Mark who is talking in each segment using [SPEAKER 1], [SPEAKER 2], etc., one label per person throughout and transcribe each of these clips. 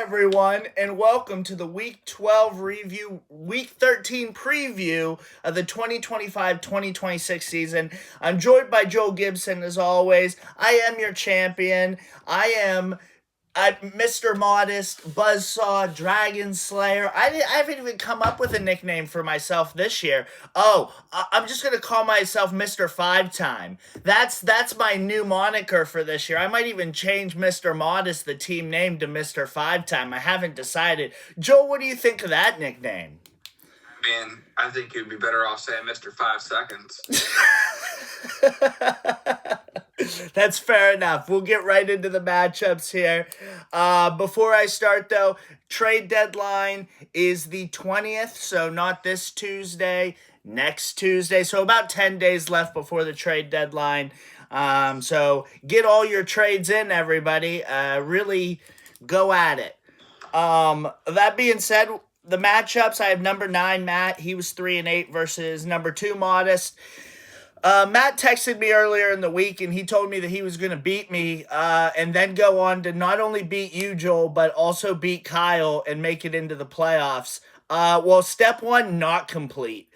[SPEAKER 1] everyone, and welcome to the Week 12 review, Week 13 preview of the 2025-2026 season. I'm joined by Joel Gibson, as always. I am your champion. I am Mr. Modest, Buzzsaw, Dragon Slayer. I haven't even come up with a nickname for myself this year. I'm just gonna call myself Mr. Five Time. That's my new moniker for this year. I might even change Mr. Modest, the team name, to Mr. Five Time. I haven't decided. Joel, what do you think of that nickname?
[SPEAKER 2] I think you'd be better off saying Mr. 5 Seconds.
[SPEAKER 1] That's fair enough. We'll get right into the matchups here. Before I start, though, trade deadline is the 20th, so not this Tuesday, next Tuesday. So about 10 days left before the trade deadline. So get all your trades in, everybody. Really go at it. That being said, the matchups, I have number 9, Matt. He was 3-8 versus number 2, Modest. Matt texted me earlier in the week, and he told me that he was going to beat me and then go on to not only beat you, Joel, but also beat Kyle and make it into the playoffs. Well, step 1, not complete.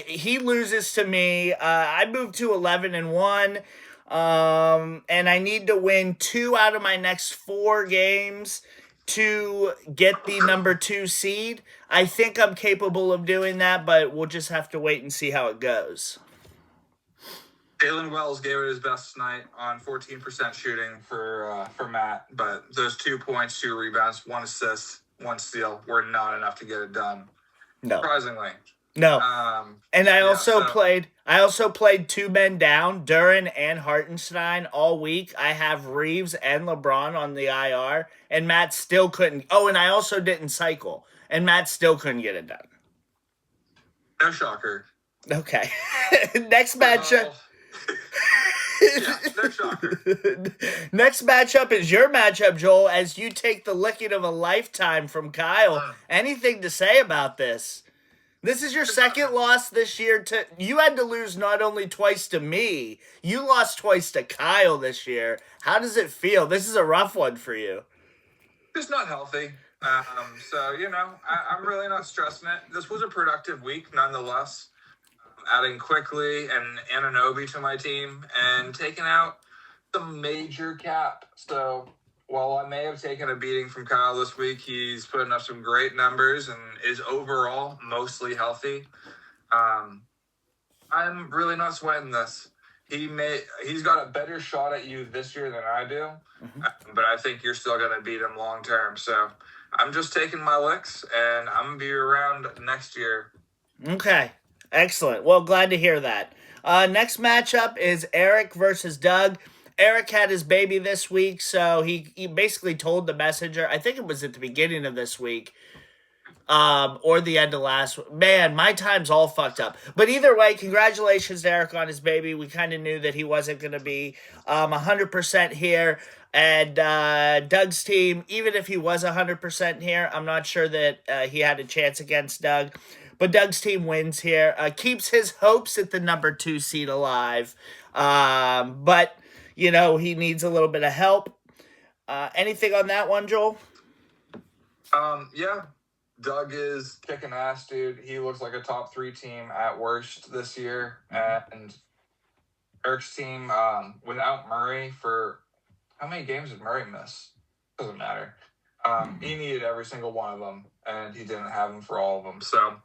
[SPEAKER 1] He loses to me. I moved to 11-1, and I need to win 2 out of my next 4 games to get the number 2 seed. I think I'm capable of doing that, but we'll just have to wait and see how it goes.
[SPEAKER 2] Jalen Wells gave it his best tonight on 14% shooting for Matt, but those 2 points, 2 rebounds, 1 assist, 1 steal were not enough to get it done.
[SPEAKER 1] No.
[SPEAKER 2] Surprisingly.
[SPEAKER 1] No. And I also played 2 men down, Duren and Hartenstein, all week. I have Reeves and LeBron on the IR, and Matt still couldn't. Oh, and I also didn't cycle, and Matt still couldn't get it done.
[SPEAKER 2] No shocker.
[SPEAKER 1] Okay. Next matchup.
[SPEAKER 2] Yeah, no shocker.
[SPEAKER 1] Next matchup is your matchup, Joel, as you take the licking of a lifetime from Kyle. Anything to say about this? This is your second loss this year. You had to lose not only twice to me, you lost twice to Kyle this year. How does it feel? This is a rough one for you.
[SPEAKER 2] It's not healthy. So, I'm really not stressing it. This was a productive week, nonetheless. Adding Quickly and Anunoby to my team and taking out some major cap. So while I may have taken a beating from Kyle this week, he's putting up some great numbers and is overall mostly healthy. I'm really not sweating this. He's got a better shot at you this year than I do, but I think you're still going to beat him long term. So I'm just taking my licks, and I'm going to be around next year.
[SPEAKER 1] Okay. Excellent. Well, glad to hear that. Next matchup is Eric versus Doug. Eric had his baby this week, so he basically told the messenger, I think it was at the beginning of this week, or the end of last week. Man, my time's all fucked up. But either way, congratulations to Eric on his baby. We kind of knew that he wasn't going to be 100% here. And Doug's team, even if he was 100% here, I'm not sure that he had a chance against Doug. But Doug's team wins here, keeps his hopes at the number 2 seed alive. But, he needs a little bit of help. Anything on that one, Joel?
[SPEAKER 2] Yeah. Doug is kicking ass, dude. He looks like a top 3 team at worst this year. And Eric's team, without Murray for... How many games did Murray miss? Doesn't matter. He needed every single one of them, and he didn't have them for all of them. So,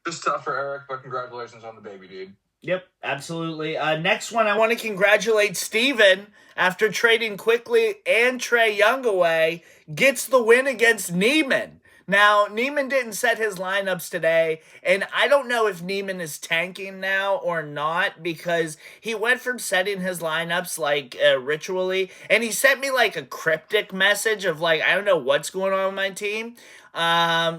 [SPEAKER 2] just tough for Eric, but congratulations on the baby, dude.
[SPEAKER 1] Yep, absolutely. Next one, I want to congratulate Steven after trading Quickly and Trae Young away, gets the win against Neiman. Now, Neiman didn't set his lineups today, and I don't know if Neiman is tanking now or not, because he went from setting his lineups ritually, and he sent me a cryptic message of I don't know what's going on with my team.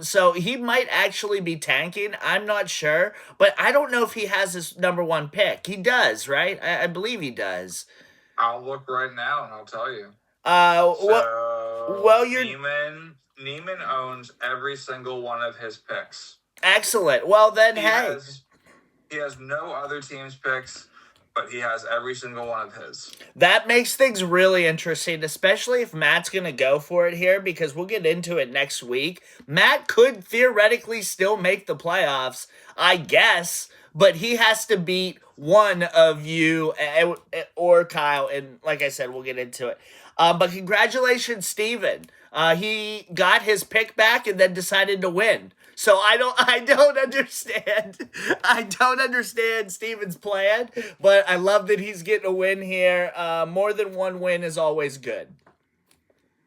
[SPEAKER 1] So he might actually be tanking. I'm not sure, but I don't know if he has his number 1 pick. He does, right? I believe he does.
[SPEAKER 2] I'll look right now and I'll tell you. Neiman owns every single one of his picks.
[SPEAKER 1] Excellent. Well, then,
[SPEAKER 2] He has no other team's picks. but he has every single one of his.
[SPEAKER 1] That makes things really interesting, especially if Matt's going to go for it here, because we'll get into it next week. Matt could theoretically still make the playoffs, I guess, but he has to beat one of you or Kyle. And like I said, we'll get into it. But congratulations, Steven. He got his pick back and then decided to win. So I don't understand. I don't understand Steven's plan, but I love that he's getting a win here. More than one win is always good.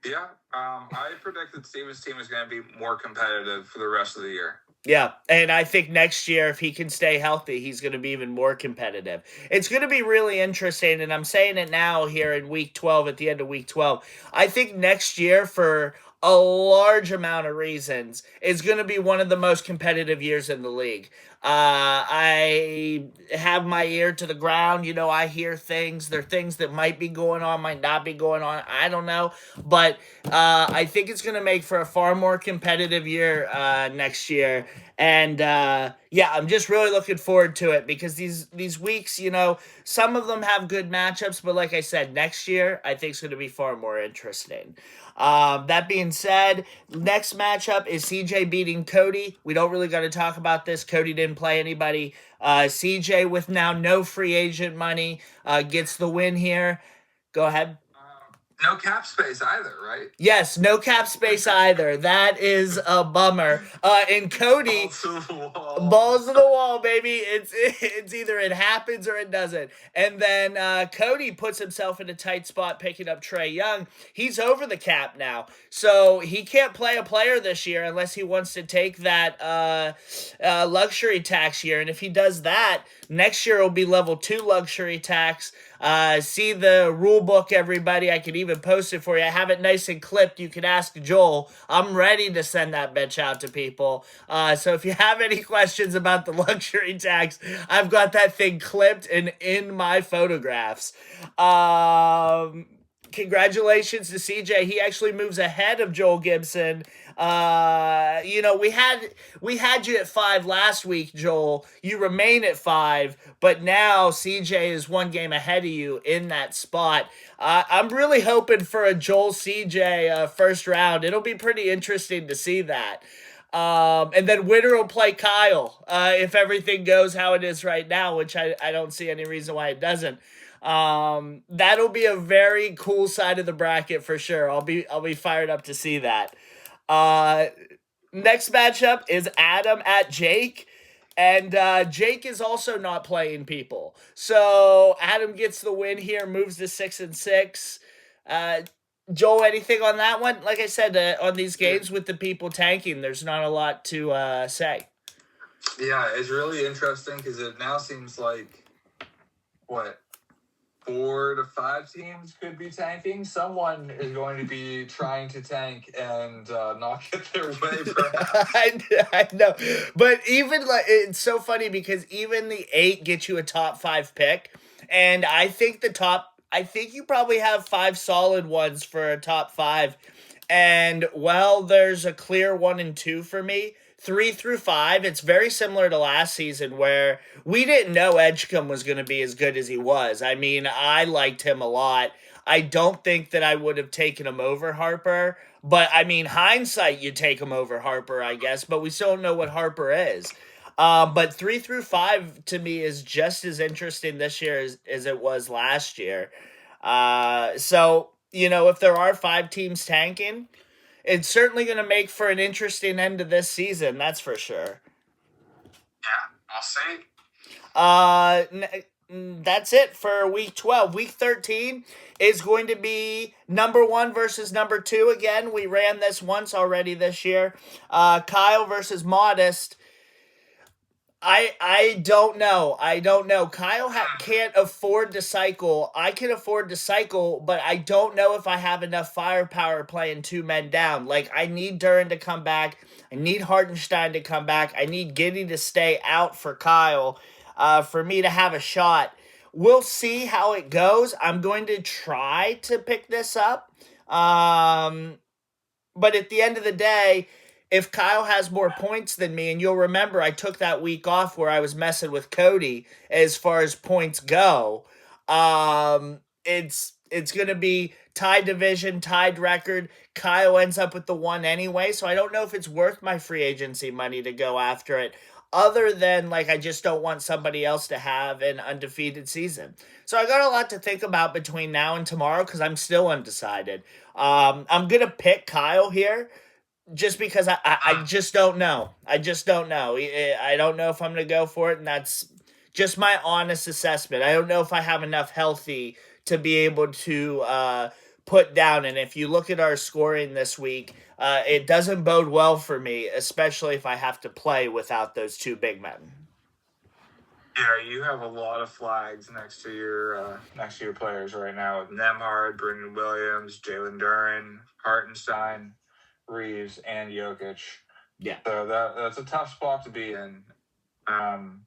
[SPEAKER 2] Yeah, I predicted Steven's team is going to be more competitive for the rest of the year.
[SPEAKER 1] Yeah, and I think next year, if he can stay healthy, he's going to be even more competitive. It's going to be really interesting, and I'm saying it now here in Week 12, at the end of Week 12. I think next year, for a large amount of reasons, is going to be one of the most competitive years in the league. I have my ear to the ground. You know, I hear things. There are things that might be going on, might not be going on. I don't know. But I think it's going to make for a far more competitive year next year. And yeah, I'm just really looking forward to it because these weeks, you know, some of them have good matchups. But like I said, next year, I think it's going to be far more interesting. That being said, next matchup is CJ beating Cody. We don't really got to talk about this. Cody didn't play anybody. CJ, with now no free agent money, gets the win here. Go ahead.
[SPEAKER 2] No cap space either, right?
[SPEAKER 1] Yes, no cap space either. That is a bummer. And Cody,
[SPEAKER 2] Balls to the wall.
[SPEAKER 1] balls to the wall, baby. It's either it happens or it doesn't. And then Cody puts himself in a tight spot picking up Trae Young. He's over the cap now, so he can't play a player this year unless he wants to take that luxury tax year. And if he does that, next year will be level 2 luxury tax. See the rule book, everybody. I can even post it for you. I have it nice and clipped. You can ask Joel. I'm ready to send that bitch out to people. So if you have any questions about the luxury tax, I've got that thing clipped and in my photographs. Congratulations to CJ. He actually moves ahead of Joel Gibson. You know, we had you at 5 last week, Joel. You remain at 5, but now CJ is 1 game ahead of you in that spot. I'm really hoping for a Joel CJ first round. It'll be pretty interesting to see that. And then winner will play Kyle if everything goes how it is right now, which I don't see any reason why it doesn't. That'll be a very cool side of the bracket for sure. I'll be fired up to see that. Next matchup is Adam at Jake. And Jake is also not playing people. So Adam gets the win here, moves to 6-6. Joel, anything on that one? Like I said, on these games with the people tanking, there's not a lot to say.
[SPEAKER 2] Yeah, it's really interesting because it now seems like, 4 to 5 teams could be tanking. Someone is going to be trying to tank and not get their way, perhaps.
[SPEAKER 1] I know. But even, like, it's so funny because even the 8 gets you a top 5 pick. And I think you probably have 5 solid ones for a top 5. And, well, there's a clear 1 and 2 for me. 3 through 5, it's very similar to last season where we didn't know Edgecombe was going to be as good as he was. I mean, I liked him a lot. I don't think that I would have taken him over Harper, but I mean, hindsight, you take him over Harper, I guess, but we still don't know what Harper is. But 3 through 5 to me is just as interesting this year as it was last year. So, you know, if there are 5 teams tanking, it's certainly going to make for an interesting end to this season, that's for sure.
[SPEAKER 2] Yeah, I'll say.
[SPEAKER 1] That's it for Week 12. Week 13 is going to be number 1 versus number 2 again. We ran this once already this year. Kyle versus Modest. I don't know. Kyle can't afford to cycle. I can afford to cycle, but I don't know if I have enough firepower playing 2 men down. Like, I need Duran to come back. I need Hartenstein to come back. I need Giddy to stay out for Kyle for me to have a shot. We'll see how it goes. I'm going to try to pick this up. But at the end of the day, if Kyle has more points than me, and you'll remember I took that week off where I was messing with Cody as far as points go. It's gonna be tied division, tied record. Kyle ends up with the one anyway, so I don't know if it's worth my free agency money to go after it. Other than like I just don't want somebody else to have an undefeated season. So I got a lot to think about between now and tomorrow because I'm still undecided. I'm gonna pick Kyle here just because I just don't know. I just don't know. I don't know if I'm going to go for it, and that's just my honest assessment. I don't know if I have enough healthy to be able to put down. And if you look at our scoring this week, it doesn't bode well for me, especially if I have to play without those two big men.
[SPEAKER 2] Yeah, you have a lot of flags next to your players right now with Nemhard, Brendan Williams, Jalen Duren, Hartenstein, Reeves, and Jokic.
[SPEAKER 1] Yeah.
[SPEAKER 2] So that's a tough spot to be in.
[SPEAKER 1] And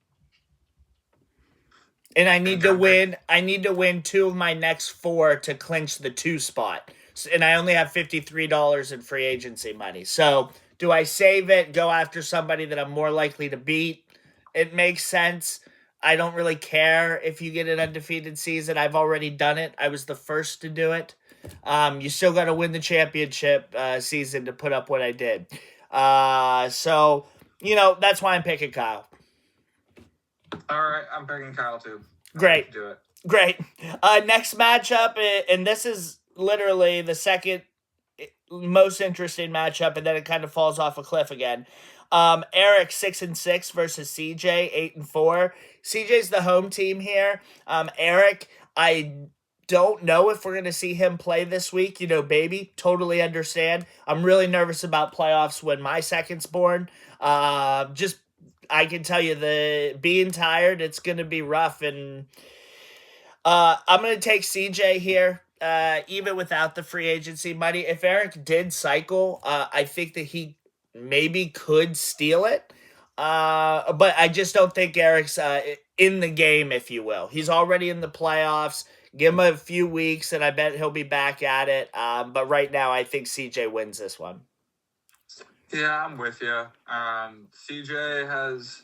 [SPEAKER 1] I need to win. I need to win 2 of my next 4 to clinch the 2 spot. And I only have $53 in free agency money. So do I save it, go after somebody that I'm more likely to beat? It makes sense. I don't really care if you get an undefeated season. I've already done it. I was the first to do it. You still got to win the championship season to put up what I did. So, that's why I'm picking Kyle.
[SPEAKER 2] All right, I'm picking Kyle too.
[SPEAKER 1] Great.
[SPEAKER 2] Do it.
[SPEAKER 1] Great. Next matchup, and this is literally the second most interesting matchup, and then it kind of falls off a cliff again. Eric 6-6 versus CJ 8-4. CJ's the home team here. Eric, I don't know if we're going to see him play this week. Baby, totally understand. I'm really nervous about playoffs when my second's born. I can tell you the being tired, it's going to be rough. And I'm going to take CJ here, even without the free agency money. If Eric did cycle, I think that he maybe could steal it. But I just don't think Eric's in the game, if you will. He's already in the playoffs. Give him a few weeks, and I bet he'll be back at it. But right now, I think CJ wins this one.
[SPEAKER 2] Yeah, I'm with you. CJ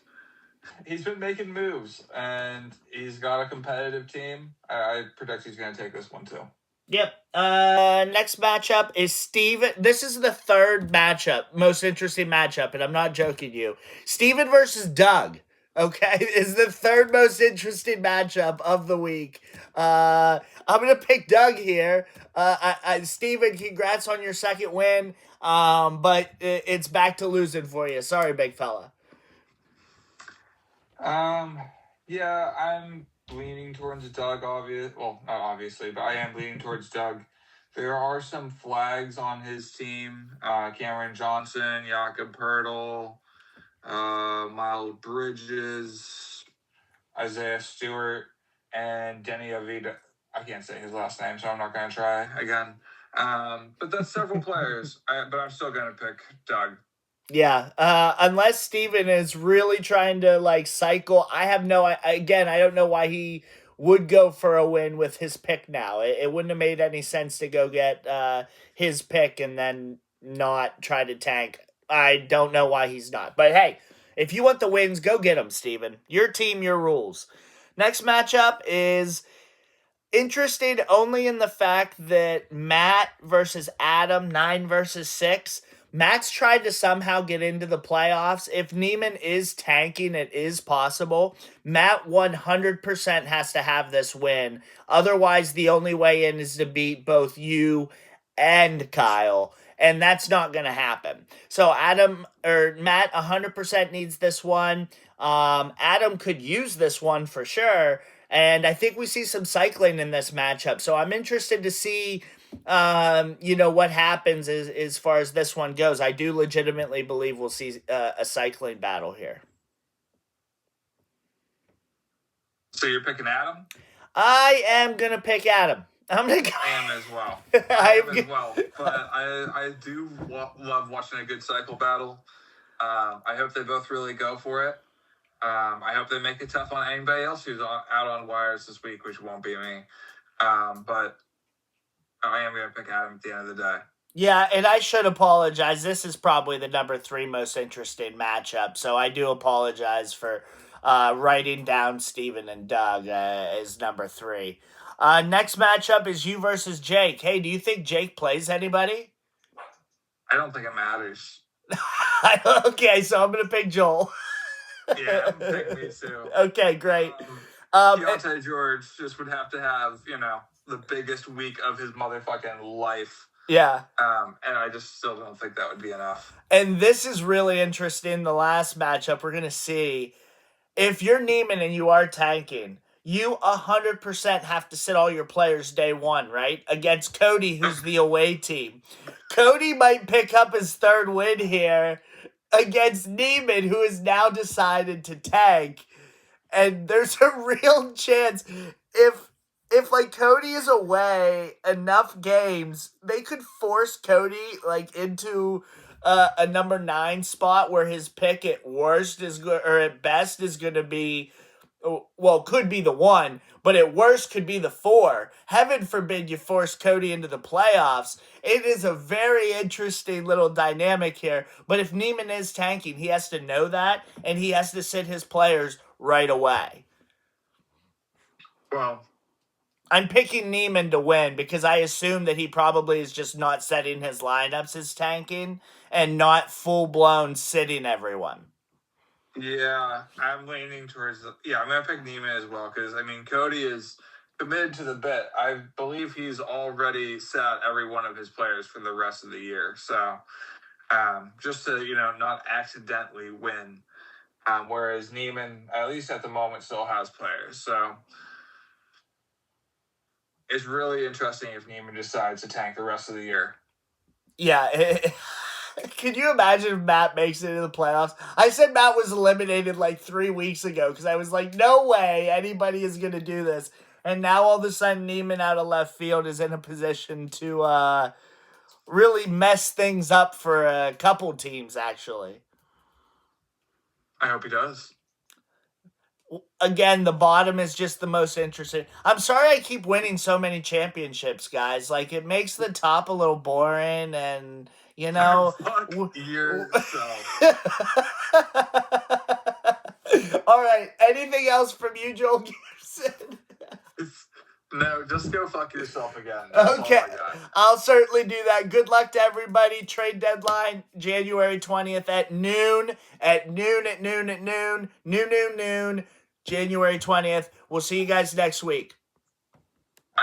[SPEAKER 2] he's been making moves, and he's got a competitive team. I predict he's going to take this one too.
[SPEAKER 1] Yep. Next matchup is Steven. This is the third matchup, most interesting matchup, and I'm not joking you. Steven versus Doug, okay, is the third most interesting matchup of the week. I'm going to pick Doug here. Steven, congrats on your second win, but it's back to losing for you. Sorry, big fella.
[SPEAKER 2] Yeah, I'm leaning towards Doug, well, not obviously, but I am leaning towards Doug. There are some flags on his team. Cameron Johnson, Jakob Poeltl, Miles Bridges, Isaiah Stewart, and Denny Avila. I can't say his last name, so I'm not going to try again. But that's several players, but I'm still going to pick Doug.
[SPEAKER 1] Yeah, unless Steven is really trying to cycle, I don't know why he would go for a win with his pick now. It wouldn't have made any sense to go get his pick and then not try to tank. I don't know why he's not. But hey, if you want the wins, go get them, Steven. Your team, your rules. Next matchup is interesting only in the fact that Matt versus Adam, 9 versus 6. Matt's tried to somehow get into the playoffs. If Neiman is tanking, it is possible. Matt 100% has to have this win. Otherwise, the only way in is to beat both you and Kyle. And that's not going to happen. So Matt 100% needs this one. Adam could use this one for sure. And I think we see some cycling in this matchup. So I'm interested to see what happens as far as this one goes. I do legitimately believe we'll see a cycling battle here.
[SPEAKER 2] So you're picking Adam?
[SPEAKER 1] I am going to pick Adam.
[SPEAKER 2] I am as well. I am as well. But I do love watching a good cycle battle. I hope they both really go for it. I hope they make it tough on anybody else who's out on wires this week, which won't be me. But I am going to pick Adam at the end of the day.
[SPEAKER 1] Yeah, and I should apologize. This is probably the number 3 most interesting matchup, so I do apologize for writing down Steven and Doug as number 3. Next matchup is you versus Jake. Hey, do you think Jake plays anybody?
[SPEAKER 2] I don't think it matters.
[SPEAKER 1] Okay, so I'm going to pick Joel.
[SPEAKER 2] Yeah, pick me too.
[SPEAKER 1] Okay, great.
[SPEAKER 2] Deontay George just would have to have, the biggest week of his motherfucking life.
[SPEAKER 1] Yeah.
[SPEAKER 2] And I just still don't think that would be enough.
[SPEAKER 1] And this is really interesting. The last matchup we're going to see, if you're Neiman and you are tanking, you 100% have to sit all your players day one, right? Against Cody, who's the away team. Cody might pick up his 3rd win here against Neiman, who has now decided to tank. And there's a real chance if like Cody is away enough games, they could force Cody like into a number 9 spot where his pick at worst is good or at best is going to be, well, could be the 1, but at worst could be the 4. Heaven forbid you force Cody into the playoffs. It is a very interesting little dynamic here. But if Neiman is tanking, he has to know that, and he has to sit his players right away.
[SPEAKER 2] Well,
[SPEAKER 1] I'm picking Neiman to win because I assume that he probably is just not setting his lineups as tanking and not full-blown sitting everyone.
[SPEAKER 2] Yeah, I'm leaning towards I'm going to pick Neiman as well because, Cody is committed to the bit. I believe he's already sat every one of his players for the rest of the year. So, just to, not accidentally win. Whereas Neiman, at least at the moment, still has players. So, it's really interesting if Neiman decides to tank the rest of the year.
[SPEAKER 1] Yeah. Can you imagine if Matt makes it into the playoffs? I said Matt was eliminated like 3 weeks ago because I was like, no way anybody is going to do this. And now all of a sudden Neiman out of left field is in a position to really mess things up for a couple teams, actually.
[SPEAKER 2] I hope he does.
[SPEAKER 1] Again, the bottom is just the most interesting. I'm sorry I keep winning so many championships, guys. Like, it makes the top a little boring and,
[SPEAKER 2] Fuck yourself.
[SPEAKER 1] All right. Anything else from you, Joel Gibson?
[SPEAKER 2] No, just go fuck yourself again.
[SPEAKER 1] That's okay. I'll certainly do that. Good luck to everybody. Trade deadline, January 20th at noon. Noon. January 20th. We'll see you guys next week.